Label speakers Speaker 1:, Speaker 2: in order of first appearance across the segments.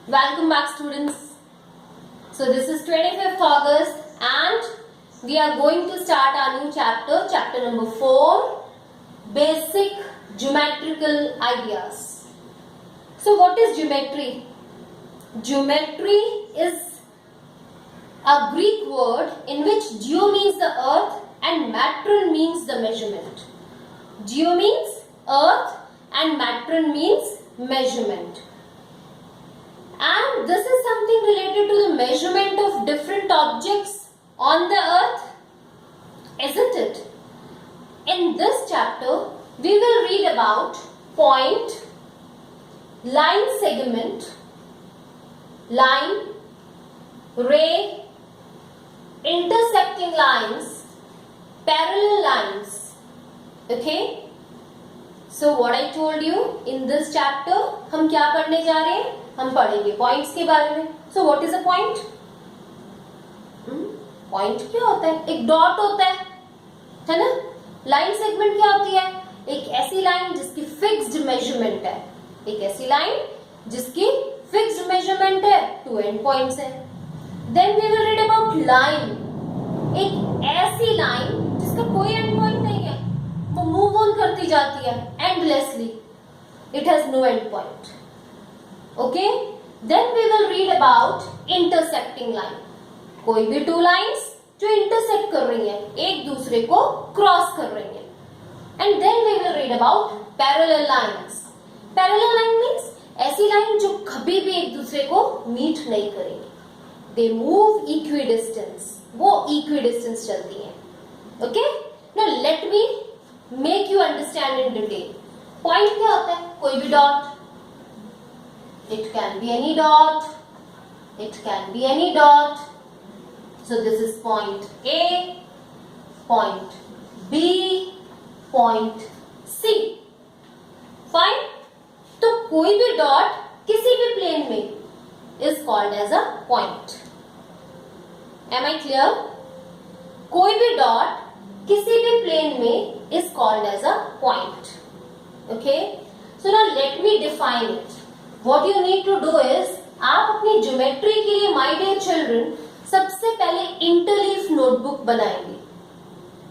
Speaker 1: Welcome back, students. So this is 25th August and we are going to start our new chapter, chapter number 4, Basic Geometrical Ideas. So what is geometry? Geometry is a Greek word in which geo means the earth and matron means the measurement. Geo means earth and matron means measurement. And this is something related to the measurement of different objects on the earth, isn't it? In this chapter, we will read about point, line segment, line, ray, intersecting lines, parallel lines. Okay? So what I told you in this chapter, हम क्या पढ़ने जा रहे हैं? हम पढ़ेंगे points के बारे में. So what is a point? Point क्या होता है? एक डॉट होता है ना? लाइन सेगमेंट क्या होती है? एक ऐसी लाइन जिसकी फिक्स्ड मेजरमेंट है. एक ऐसी लाइन जिसकी फिक्स्ड मेजरमेंट है, 2 एंड पॉइंट्स है. Then we will read about line. एक ऐसी लाइन जिसका कोई एंड पॉइंट नहीं है, वो मूव ऑन करती जाती है endlessly. It has no end point. Okay, then we will read about intersecting line. कोई भी 2 lines जो intersect कर रही हैं, एक दूसरे को cross कर रही हैं. And then we will read about parallel lines. Parallel line means ऐसी line जो कभी भी एक दूसरे को meet नहीं करेंगी. They move equidistance. वो equidistance चलती हैं. Okay? Now let me make you understand in detail. Point क्या होता है? कोई भी dot. It can be any dot. It can be any dot. So this is point A, point B, point C. Fine. तो कोई भी dot किसी भी plane में is called as a point. Am I clear? कोई भी dot किसी भी plane में is called as a point. Okay. So now let me define it. What you need to do is, आप अपनी ज्योमेट्री के लिए my dear children सबसे पहले इंटरलीफ नोटबुक बनाएंगे.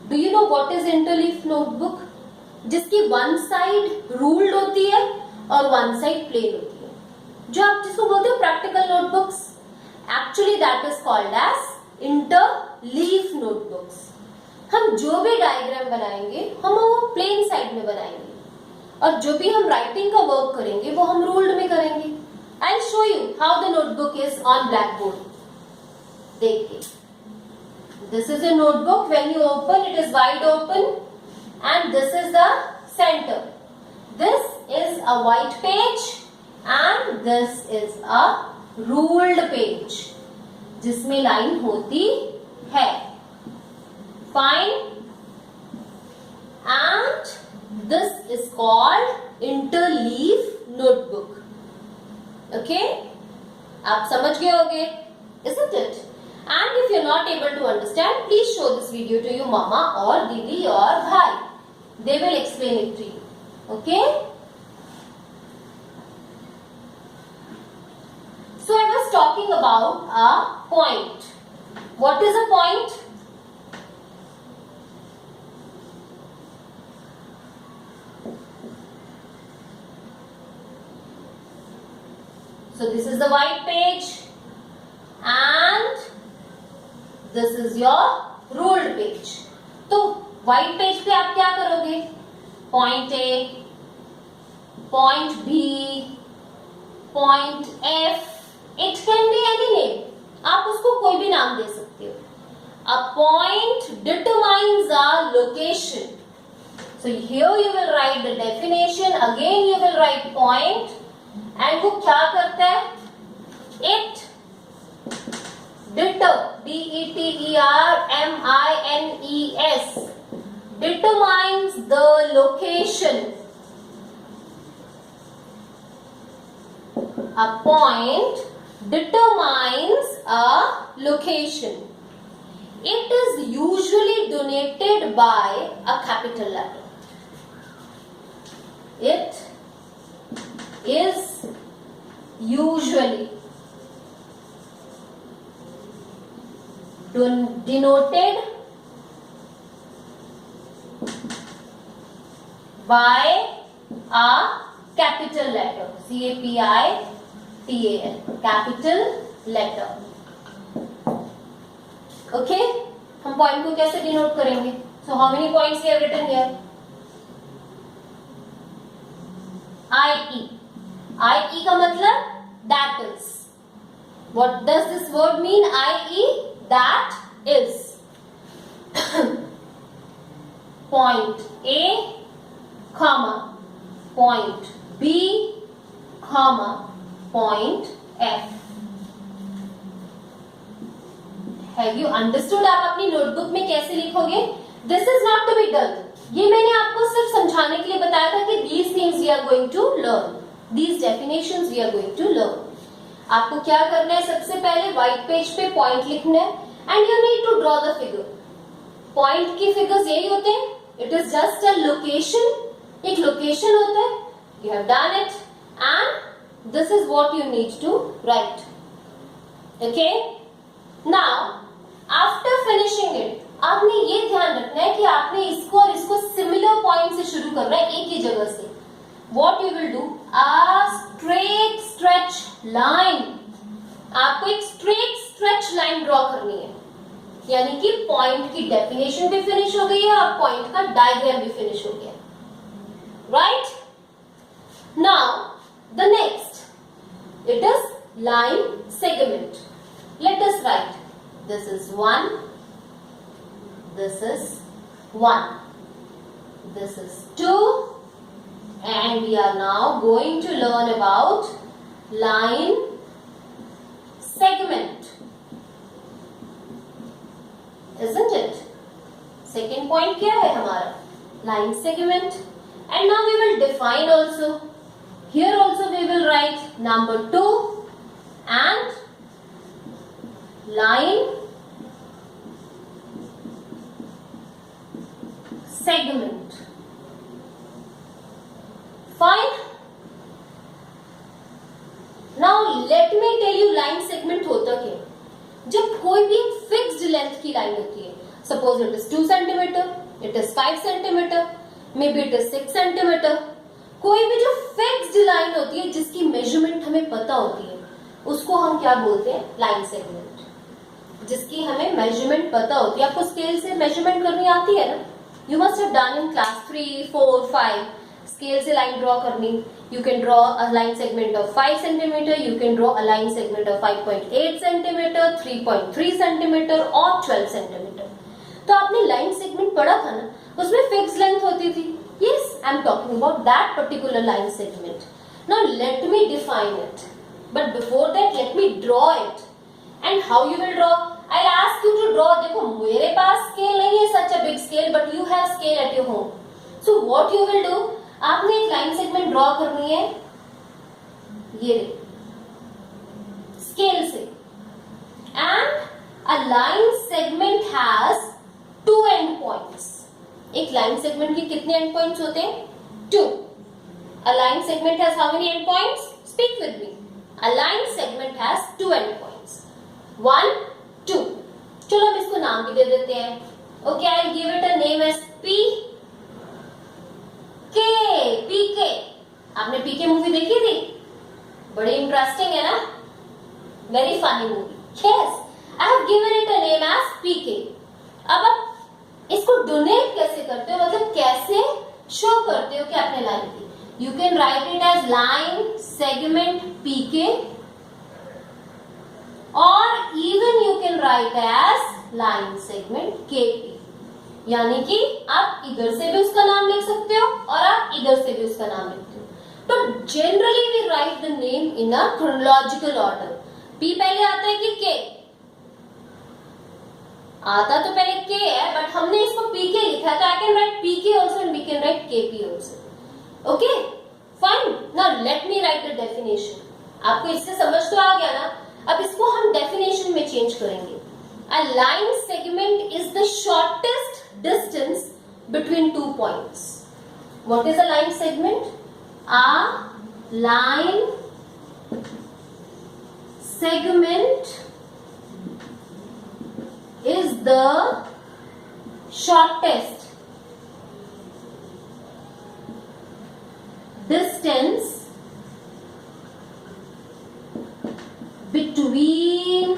Speaker 1: Do you know what is interleaf notebook? जिसकी one side ruled होती है और वन साइड प्लेन होती है, जो आप जिसको बोलते हो practical notebooks. Actually that is called as interleaf notebooks. हम जो भी डायग्राम बनाएंगे हम वो प्लेन साइड में बनाएंगे, और जो भी हम राइटिंग का वर्क करेंगे वो हम रूल्ड में करेंगे. I will show you how the notebook is on blackboard. देखिए, this is a notebook. When you open, it is wide open and this is the centre. This is a white page and this is a ruled page जिसमें line होती है. Fine. And this is called interleaf notebook. Okay, आप समझ गए होंगे, isn't it? And if you're not able to understand, please show this video to your mama or didi or bhai. They will explain it to you. Okay? So I was talking about a point. What is a point? So this is the white page and this is your ruled page. तो white page पे आप क्या करोगे? Point A, point B, point F. It can be any name. आप उसको कोई भी नाम दे सकते हो. A point determines a location. So here you will write the definition. Again you will write point. And वो क्या करता है? It deter, DETERMINES, determines the location. A point determines a location. It is usually denoted by a capital letter. It is usually denoted by a capital letter, capital, capital letter. Okay, हम point को कैसे denote करेंगे? So how many points we have written here? IE. IE का मतलब that is. What does this word mean? IE, that is. Point A, comma, point B, comma, point F. Have you understood? आप अपनी notebook में कैसे लिखोगे? This is not to be done. ये मैंने आपको सिर्फ समझाने के लिए बताया था कि these things we are going to learn. These definitions we are going to learn. आपको क्या करना है? सबसे पहले व्हाइट पेज पे पॉइंट लिखना है and you need to draw the figure. Point की फिगर्स यही होते हैं. It is just a location. एक लोकेशन होता है. You have done it and this is what you need to write. Okay, now after finishing it आपने ये ध्यान रखना है कि आपने इसको और इसको सिमिलर पॉइंट से शुरू करना है, एक ही जगह से. What you will do? A straight stretch line. आपको एक straight stretch line ड्रॉ करनी है, यानी कि पॉइंट की डेफिनेशन भी फिनिश हो गई है और पॉइंट का डायग्राम भी फिनिश हो गया. Right? Now the next, it is line segment. Let us right. This is 1, this is 1, this is 2, and we are now going to learn about line segment, isn't it? Second point क्या है हमारा? Line segment. And now we will define also. Here also we will write number 2 and line segment. Fine. Now let me tell you line segment होता क्या? जब कोई भी fixed length की line होती है, suppose it is 2 centimetre, it is 5 centimetre, may be it is 6 centimetre. कोई भी जो फिक्स्ड लाइन होती है जिसकी मेजरमेंट हमें पता होती है, उसको हम क्या बोलते हैं? Line segment. जिसकी हमें मेजरमेंट पता होती है. आपको स्केल से मेजरमेंट करनी आती है ना? You must have done in class 3, 4, 5. Scale से line draw करनी. You can draw a line segment of 5 centimeter. You can draw a line segment of 5.8 centimeter, 3.3 centimeter और 12 centimeter. तो आपने line segment पढ़ा था ना? उसमें fixed length होती थी. Yes, I'm talking about that particular line segment. Now let me define it. But before that, let me draw it. And how you will draw? I'll ask you to draw. देखो मेरे पास scale नहीं है such a big scale, but you have scale at your home. So what you will do? आपने एक line segment draw करनी है ये scale से. And a line segment has 2 end points. एक लाइन सेगमेंट की कितने एंड पॉइंट्स होते हैं? 2. A line segment has how many end points? Speak with me. A line segment has 2 end points. 1, 2. चलो हम इसको नाम भी दे देते हैं. Okay, I will give it a name as P K. PK. आपने पीके मूवी देखी थी? बड़ी इंटरेस्टिंग है ना? Very funny movie. Yes, I have given it a name as PK. अब आप इसको डोनेट कैसे करते हो, मतलब कैसे शो करते हो कि आपने लाइन की? You can write it as line segment PK, और even you can write as line segment KP. यानी कि आप इधर से भी उसका नाम लिख सकते हो और आप इधर से भी उसका नाम लिखते हो. तो generally we write the name in a chronological order. P पहले आता है कि K? आता तो पहले K है, बट हमने इसको PK लिखा है, तो I can write PK also and we can write KP also. Okay, fine. Now let me write the definition. आपको इससे समझ तो आ गया ना? अब इसको हम डेफिनेशन में चेंज करेंगे. A line segment is the shortest distance between 2 points. What is a line segment? A line segment is the shortest distance between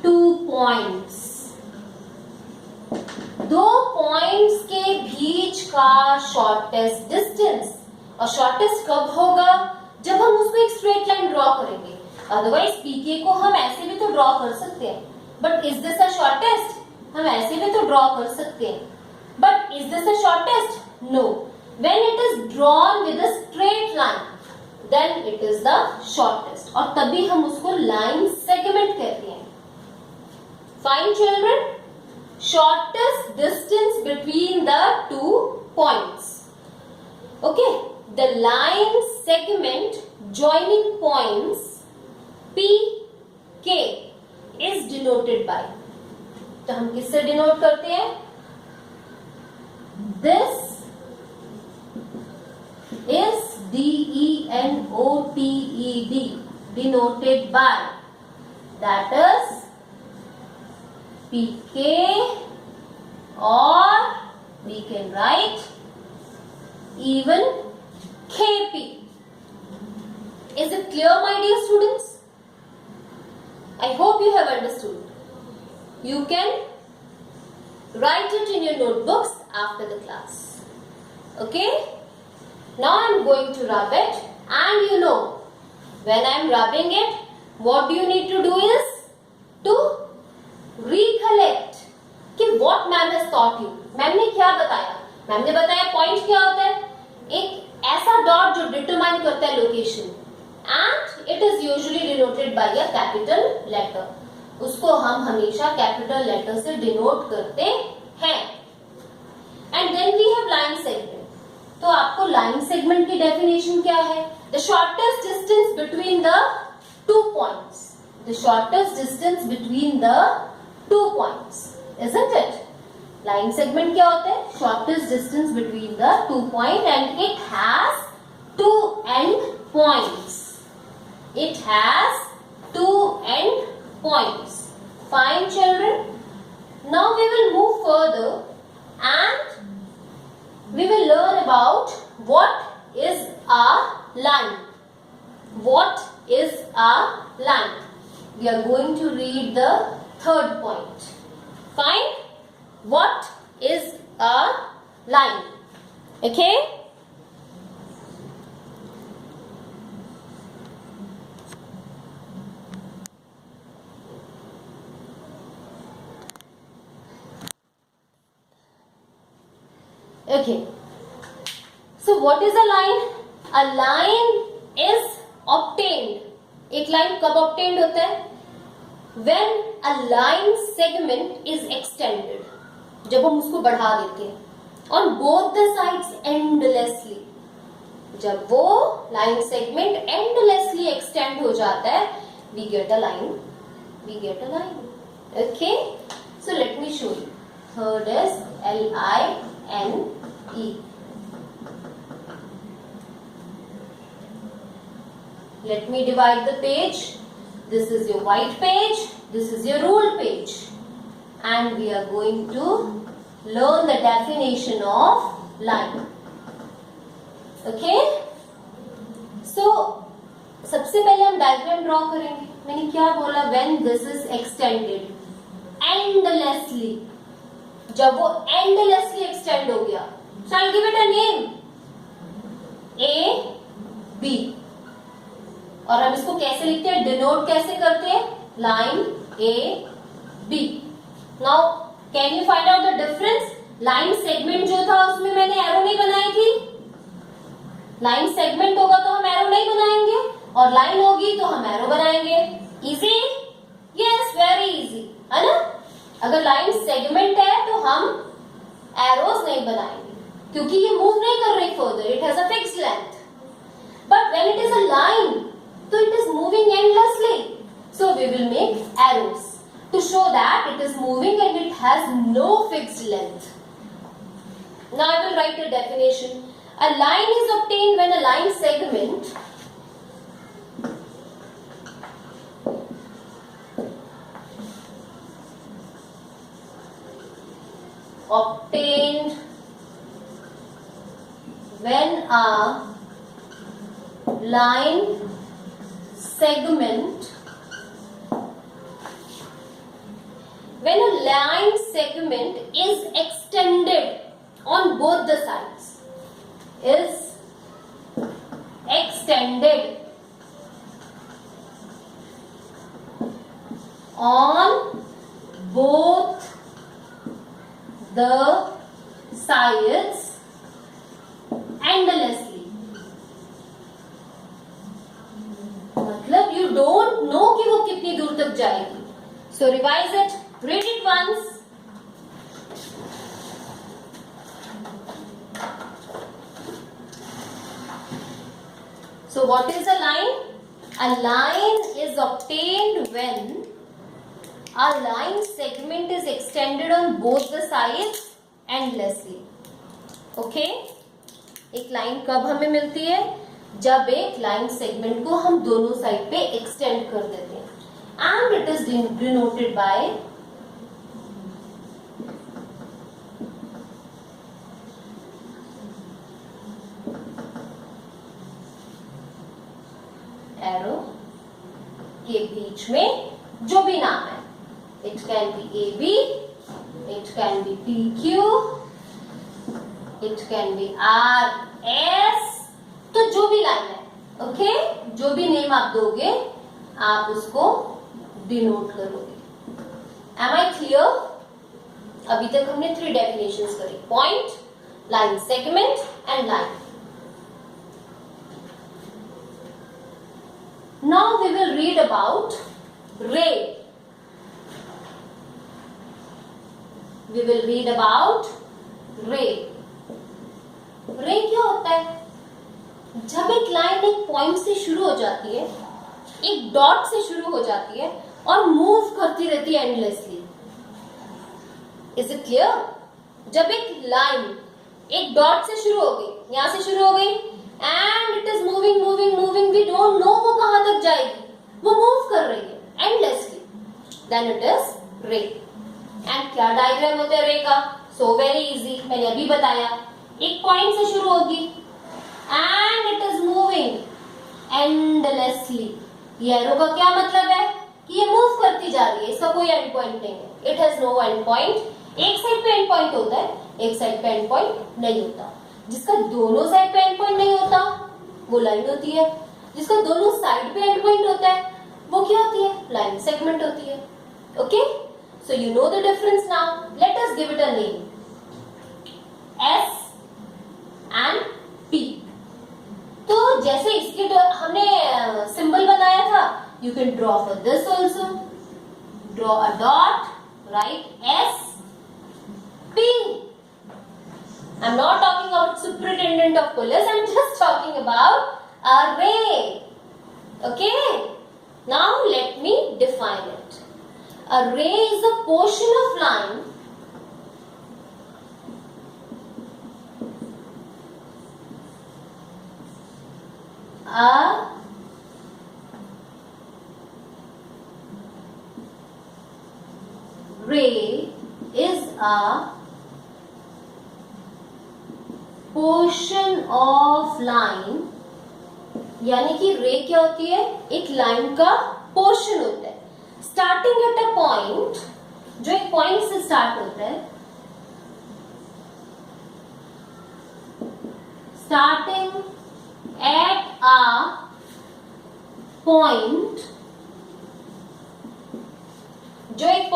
Speaker 1: two points. दो पॉइंट्स के बीच का शॉर्टेस्ट डिस्टेंस. और शॉर्टेस्ट कब होगा? जब हम उसको एक स्ट्रेट लाइन ड्रॉ करेंगे. अदरवाइज पीके को हम ऐसे भी तो ड्रॉ कर सकते हैं. But is this a shortest? हम ऐसे भी तो ड्रॉ कर सकते हैं. But is this a shortest? No. When it is drawn with a straight line then it is the shortest. और तभी हम उसको लाइन सेगमेंट कहते हैं. Fine children, shortest distance between the two points. Okay, the line segment joining points P, K is denoted by. तो हम किससे denote करते हैं? This is DENOTED, denoted by. That is PK, or we can write even KP. Is it clear, my dear students? I hope you have understood. You can write it in your notebooks after the class. Okay? Now I am going to rub it, and you know, when I am rubbing it, what do you need to do is to recollect कि what ma'am has taught you. Ma'am ने क्या बताया? Ma'am ने बताया point क्या होता है? एक ऐसा डॉट जो डिटरमाइन करता है location, and it is usually denoted by a capital letter. उसको हम हमेशा कैपिटल लेटर से डिनोट करते हैं. And then we have line segment. तो आपको लाइन सेगमेंट की डेफिनेशन क्या है? The shortest distance between the two points. The shortest distance between the two points, isn't it? Line segment क्या होता है? Shortest distance between the two point, and it has two end points. It has two end points. Fine, children. Now we will move further and we will learn about what is a line. What is a line? We are going to read the third point. Fine. What is a line? Okay. Okay. So what is a line? A line is obtained. एक line कब obtained होता है? When a line segment is extended, जब हम उसको बढ़ा देते हैं on both the sides endlessly. जब वो line segment endlessly extend हो जाता है, we get a line. We get a line. Okay? So let me show you. Third is L-I-N-E. Let me divide the page. This is your white page, this is your ruled page, and we are going to learn the definition of line. Okay? So, सबसे पहले हम diagram draw करेंगे. मैंने क्या बोला? When this is extended endlessly. जब वो endlessly extend हो गया, so I'll give it a name. A, B. और हम इसको कैसे लिखते हैं? डिनोट कैसे करते हैं? Line A B. Now can you find out the difference? Line segment जो था उसमें मैंने एरो नहीं बनाई थी. लाइन सेगमेंट होगा तो हम एरो नहीं बनाएंगे, और लाइन होगी तो हम एरो बनाएंगे. इजी? यस, वेरी इजी, है ना? अगर लाइन सेगमेंट है तो हम एरोज नहीं बनाएंगे क्योंकि ये मूव नहीं कर रही further. It has a fixed length. But when it is a line, so it is moving endlessly, so we will make arrows to show that it is moving and it has no fixed length. Now I will write a definition. A line is obtained when a line segment obtained when a line segment is extended on both the sides, is extended on both the sides endlessly. मतलब you don't know कि वो कितनी दूर तक जाएगी. So revise it, read it once. So what is a line? A line is obtained when a line segment is extended on both the sides endlessly. Okay? एक line कब हमें मिलती है? जब एक लाइन सेगमेंट को हम दोनों साइड पे एक्सटेंड कर देते हैं. And it is denoted by arrow के बीच में जो भी नाम है. It can be AB, it can be PQ, it can be RS. तो जो भी लाइन है, ओके, जो भी नेम आप दोगे आप उसको डिनोट करोगे. Am I clear? अभी तक हमने 3 डेफिनेशंस करी: point, line segment and line. Now we will read about ray. We will read about ray. रे क्या होता है? जब एक लाइन एक पॉइंट से शुरू हो जाती है, एक डॉट से शुरू हो जाती है और मूव करती रहती है एंडलेसली. Is it clear? जब एक लाइन एक डॉट से शुरू हो गई, यहां से शुरू हो गई and it is moving moving moving, we don't know वो कहां तक जाएगी, वो मूव कर रही है endlessly, then it is ray. And क्या डायग्राम होता है रे का? सो वेरी इजी, मैंने अभी बताया. एक पॉइंट से शुरू होगी and it is moving endlessly. ये एरो का क्या मतलब है? कि ये मूव करती जा रही है, इसका कोई एंड पॉइंट नहीं है. It has no end point. एक साइड पे एंड पॉइंट होता है, एक साइड पे एंड पॉइंट नहीं होता. जिसका दोनों साइड पे एंड पॉइंट नहीं होता वो लाइन होती है. जिसका दोनों साइड पे एंड पॉइंट होता है वो क्या होती है? लाइन सेगमेंट होती है. Okay, so you know the difference now. Let us give it a name, S and P. तो जैसे इसके हमने सिंबल बनाया था, you can draw for this also. Draw a dot, right S P. I'm not talking about superintendent of police, I'm just talking about a ray. Okay? Now let me define it. A ray is a portion of line portion of line. यानी कि रे क्या होती है? एक line का portion होता है. स्टार्टिंग एट अ पॉइंट, जो एक पॉइंट से स्टार्ट होता है, स्टार्टिंग एट अ पॉइंट, जो एक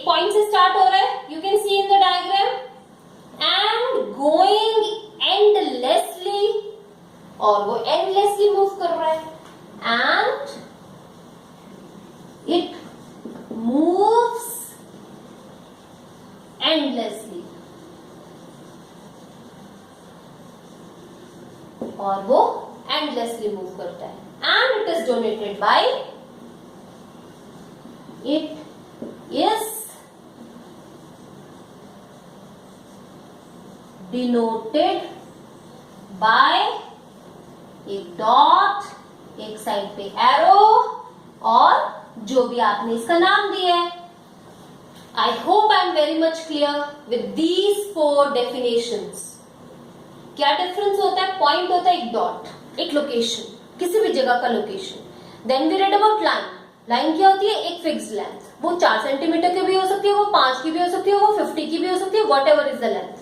Speaker 1: पॉइंट से स्टार्ट हो रहा है, you can see in the diagram, and going endlessly, और वो एंडलेसली मूव कर रहा है, एंड इट मूव्स एंडलेसली, और वो एंडलेसली मूव करता है. And it is donated bye, it is denoted by एक डॉट, एक साइड पे एरो, और जो भी आपने इसका नाम दिया है. I hope I am very much clear with these 4 definitions. क्या डिफरेंस होता है? पॉइंट होता है एक डॉट, एक लोकेशन, किसी भी जगह का location. Then we read about line. Line क्या होती है? एक फिक्स्ड लेंथ, वो 4 सेंटीमीटर की भी हो सकती है, वो 5 की भी हो सकती है, वो 50 की भी हो सकती है, what ever is the length,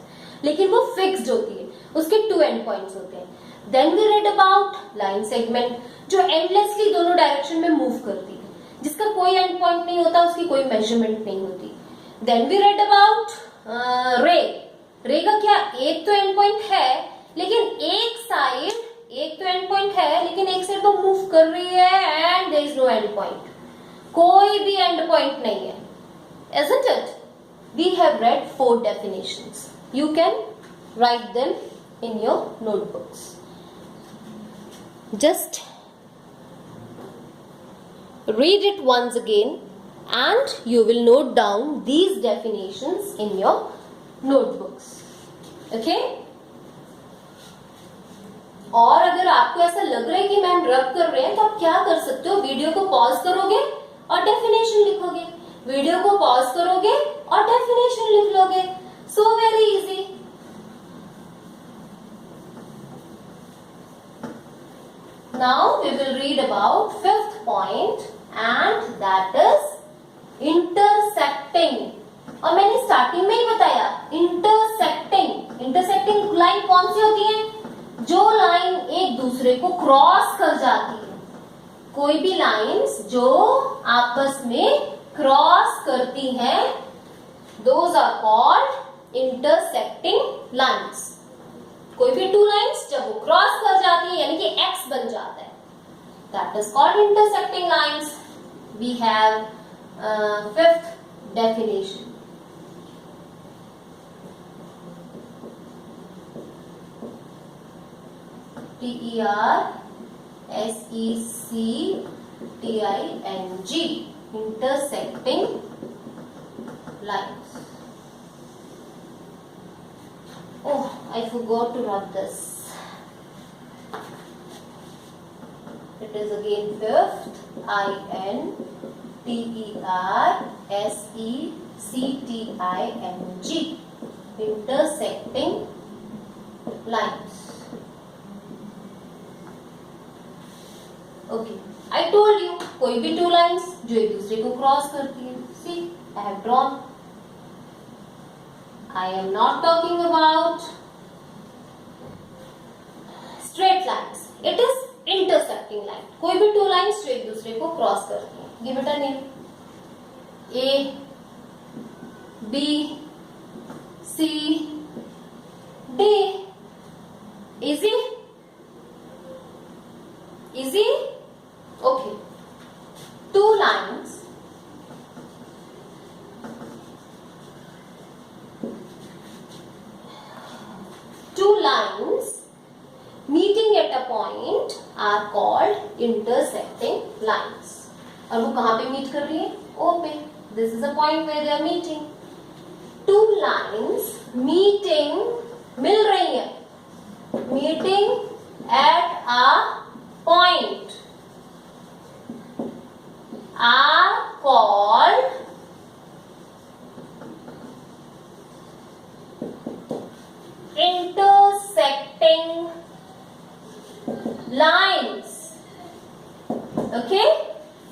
Speaker 1: लेकिन वो फिक्स्ड होती है, उसके 2 एंड पॉइंट्स होते हैं। Then we read about line segment, जो एंडलेसली दोनों डायरेक्शन में मूव करती है, जिसका कोई एंड पॉइंट नहीं होता, उसकी कोई मेजरमेंट नहीं होती। देन वी रेड अबाउट रे। रे का क्या? एक तो एंड पॉइंट है, लेकिन एक तो एंड पॉइंट है, लेकिन एक साइड तो मूव कर रही है and there is no end point, कोई भी एंड पॉइंट नहीं है, isn't it? We have read 4 definitions. You can write them in your notebooks. Just read it once again and you will note down these definitions in your notebooks. Okay? और अगर आपको ऐसा लग रहा है कि मैम रब कर रहे हैं, तो आप क्या कर सकते हो? वीडियो को पॉज करोगे और डेफिनेशन लिखोगे, वीडियो को पॉज करोगे और डेफिनेशन लिख लोगे। So very easy. Now we will read about 5th point and that is intersecting. और मैंने स्टार्टिंग में ही बताया, इंटरसेक्टिंग। इंटरसेक्टिंग लाइन कौन सी होती है? जो लाइन एक दूसरे को क्रॉस कर जाती है। कोई भी लाइंस जो आपस में क्रॉस करती हैं, those are called intersecting lines. कोई भी 2 लाइंस जब वो क्रॉस कर जाती है, यानी कि एक्स बन जाता है, that is called intersecting lines. We have 5th definition. T-E-R-S-E-C-T-I-N-G, intersecting lines. Oh, I forgot to rub this. It is again 5th, I-N-T-E-R-S-E-C-T-I-N-G, intersecting lines. Okay, I told you कोई भी 2 लाइंस जो एक दूसरे को cross करती है। See, I have drawn. I am not talking about straight lines. It is intersecting line. कोई भी 2 लाइंस जो एक दूसरे को क्रॉस करती है। Give it a name. A, B, C, D. Easy? Easy? Okay. 2 lines meeting at a point are called intersecting lines. और वो कहाँ पे मीट कर रही है? O पे. This is a point where they are meeting. 2 lines meeting, मिल रही है, meeting at a point are called intersecting lines. Okay?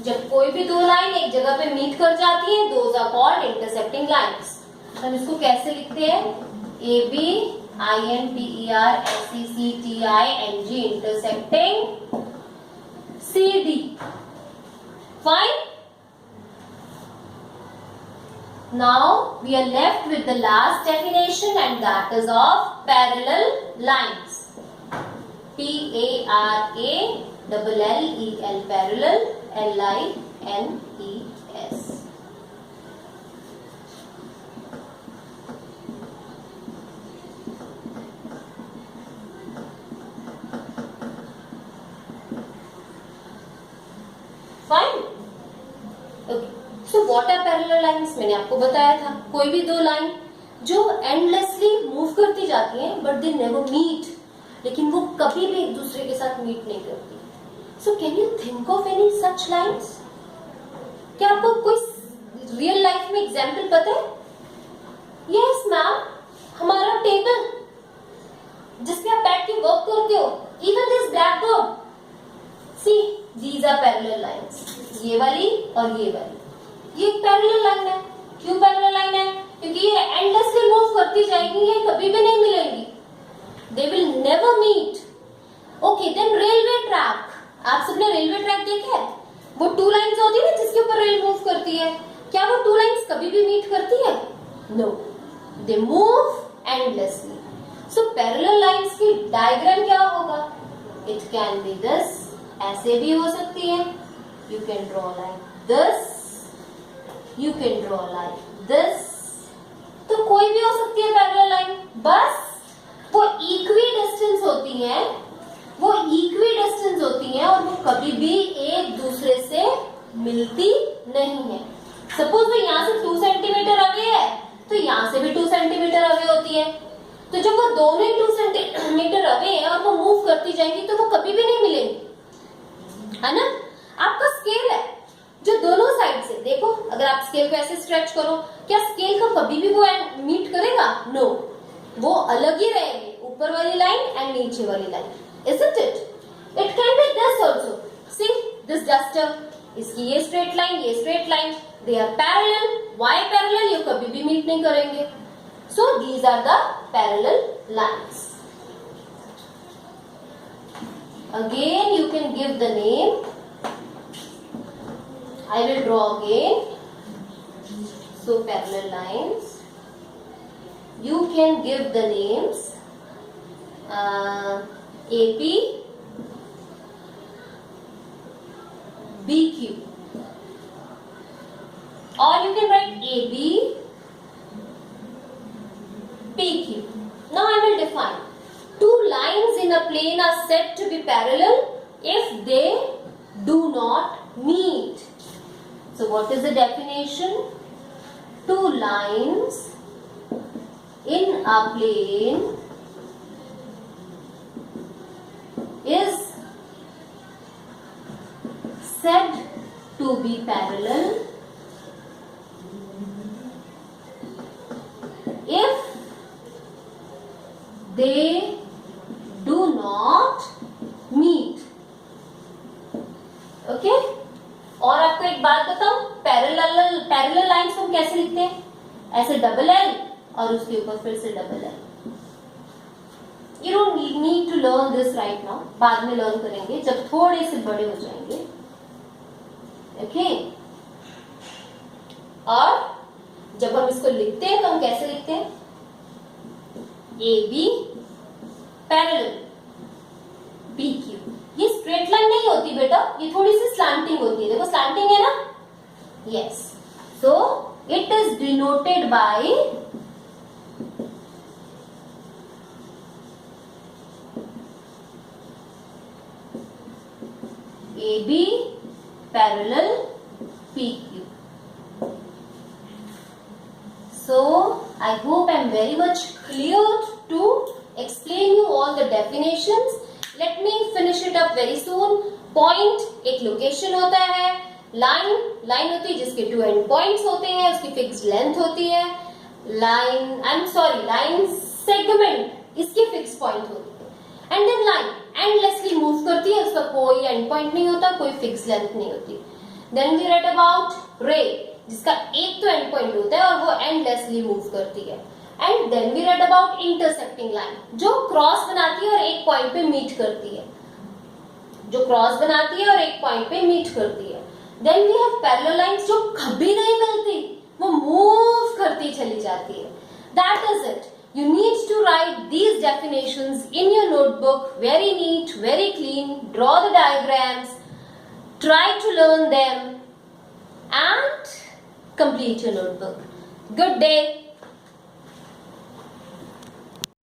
Speaker 1: जब कोई भी 2 लाइन एक जगह पे मीट कर जाती है, those are called intersecting lines. हम इसको कैसे लिखते हैं? AB INTERSECTING intersecting CD. Fine? Now we are left with the last definition, and that is of parallel lines. PARALLEL, parallel, LINES. Fine? Okay. So what are parallel lines? मैंने आपको बताया था, कोई भी 2 लाइन जो एंडलेसली मूव करती जाती हैं, बट दे नेवर मीट, लेकिन वो कभी भी एक दूसरे के साथ मीट नहीं करती। So can you think of any such lines? क्या आपको कोई रियल लाइफ में एग्जाम्पल पता है? यस मैम, हमारा टेबल जिसपे आप बैठ के वर्क करते हो, even this blackboard, see these are parallel lines, ये वाली और ये वाली, ये एक पैरेलल लाइन है। क्यों पैरेलल लाइन है? क्योंकि ये एंडलेसली मूव करती जाएगी, ये कभी भी नहीं मिलेंगी, they will never meet. Okay, then railway track, आप सबने रेलवे ट्रैक देखा है? वो टू लाइन्स होती है ना जिसके ऊपर रेल मूव करती है, क्या वो टू लाइन्स कभी भी मीट करती है? No, they move endlessly. So parallel lines की डायग्राम क्या होगा? इट कैन बी दिस, ऐसे भी हो सकती है, you can draw like this, you can draw like this, तो कोई भी हो सकती है पैरेलल लाइन, बस वो इक्वी डिस्टेंस होती है, वो इक्वी डिस्टेंस होती है और वो कभी भी एक दूसरे से मिलती नहीं है। सपोज वो यहाँ से 2 सेंटीमीटर अवे है तो यहाँ से भी 2 सेंटीमीटर अवे होती है, तो जब वो दोनों 2 सेंटीमीटर अवे है और वो मूव करती जाएंगी तो वो कभी भी नहीं मिलेंगी, है ना? आपका स्केल है जो दोनों साइड से देखो, अगर आप स्केल को ऐसे स्ट्रेच करो, क्या स्केल का कभी भी वो मीट करेगा? नो, वो अलग ही रहेंगे, ऊपर वाली लाइन एंड नीचे वाली line, isn't it? It can be this also. See this duster, इसकी ये स्ट्रेट लाइन, ये straight line, they are parallel. Why parallel? ये कभी भी मीट नहीं करेंगे. So these are the parallel lines. Again you can give the name. I will draw again. So parallel lines. You can give the names. AP, BQ, or you can write AB, PQ. Now I will define. Two lines in a plane are said to be parallel if they do not meet. So what is the definition? Two lines in a plane is said to be parallel if they do not meet. Okay? और आपको एक बात बताऊं, parallel lines को हम कैसे लिखते हैं? ऐसे डबल एल और उसके ऊपर फिर से double L. You don't need to learn this right now. बाद में लर्न करेंगे जब थोड़े से बड़े हो जाएंगे। Okay? और जब हम इसको लिखते हैं तो हम कैसे लिखते हैं? AB parallel BQ। ये स्ट्रेट लाइन नहीं होती बेटा, ये थोड़ी सी स्लैंटिंग होती है। देखो स्लैंटिंग है ना? Yes. So it is denoted by AB parallel PQ. So I hope I am very much clear to explain you all the definitions. Let me finish it up very soon. Point एक location होता है, line होती है जिसके 2 end points होते हैं, उसकी fixed length होती है, लाइन सेगमेंट इसकी फिक्स पॉइंट होती है, and then line endlessly move करती है, उसका कोई एंड पॉइंट नहीं होता, कोई फिक्स लेंथ नहीं होती। देन वी रेड अबाउट रे जिसका एक तो एंड पॉइंट होता है और वो एंडलेसली मूव करती है, and then we read about intersecting line जो क्रॉस बनाती है और एक पॉइंट पे मीट करती है, जो क्रॉस बनाती है और एक पॉइंट पे मीट करती है। Then we have parallel lines जो कभी नहीं मिलती, वो मूव करती चली जाती है। That is it. You need to write these definitions in your notebook, very neat, very clean, draw the diagrams, try to learn them and complete your notebook. Good day.